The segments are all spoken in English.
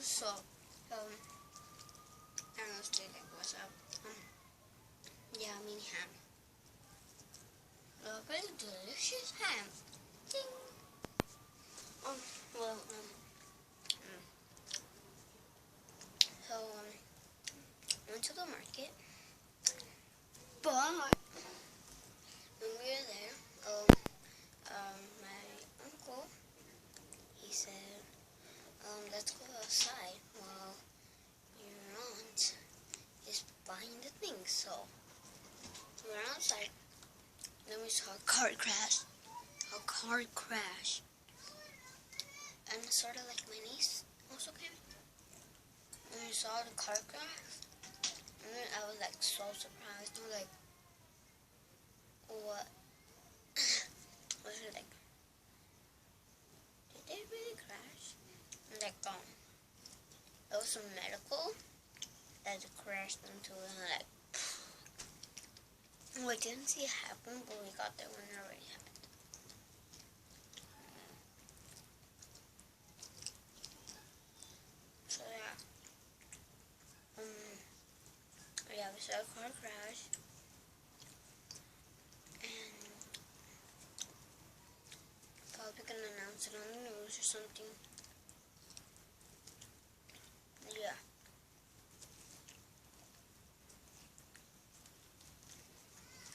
So, I don't know, stay like, what's up? Yeah, mini ham. Very delicious ham. Ding. Well, so, went to the market, but when we were there, my uncle, he said, let's go outside while your aunt is buying the things. So we went outside, and then we saw a car crash. And sort of like my niece also came. And we saw the car crash, and then I was like so surprised. I was like, what? Was it like, did they really crash? And like, it was some medical that it crashed into, and like, we didn't see it happen, but we got there when it already happened. So yeah, we saw a car crash, and probably gonna announce it on the news or something. Yeah.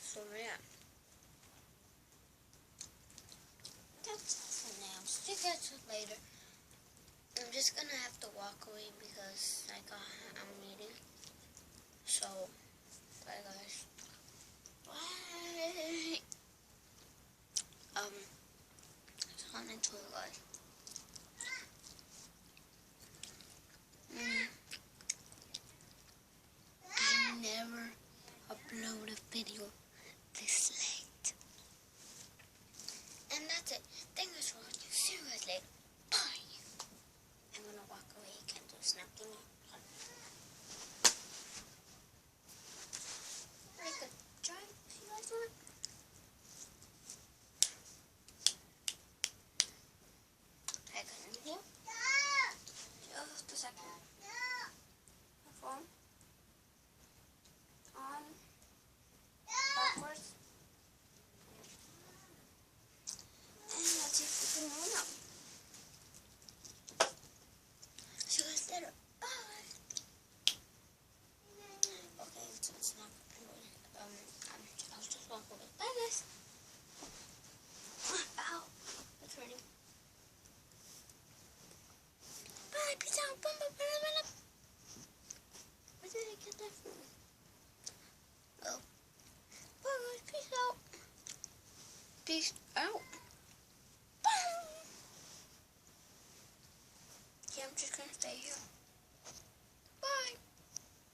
So yeah. That's all for now. See you guys later. I'm just gonna have to walk away because I'm meeting. So, bye guys. Bye. Something to you guys. I never upload a video this late. And that's it. Thank you for watching. See you guys later. Bye. I'm gonna walk away. You can't do snapping. I could try if you guys want. I couldn't hear. Just a second. My phone on backwards. And let's see if we can roll up. See you guys later. Bye. Okay, so it's not I'll just walk away. Bye guys. Ow. It's hurting. Bye. Peace out. Where did I get that from? Oh. Bye guys. Peace out. Peace out. Bye. Yeah, I'm just gonna stay here.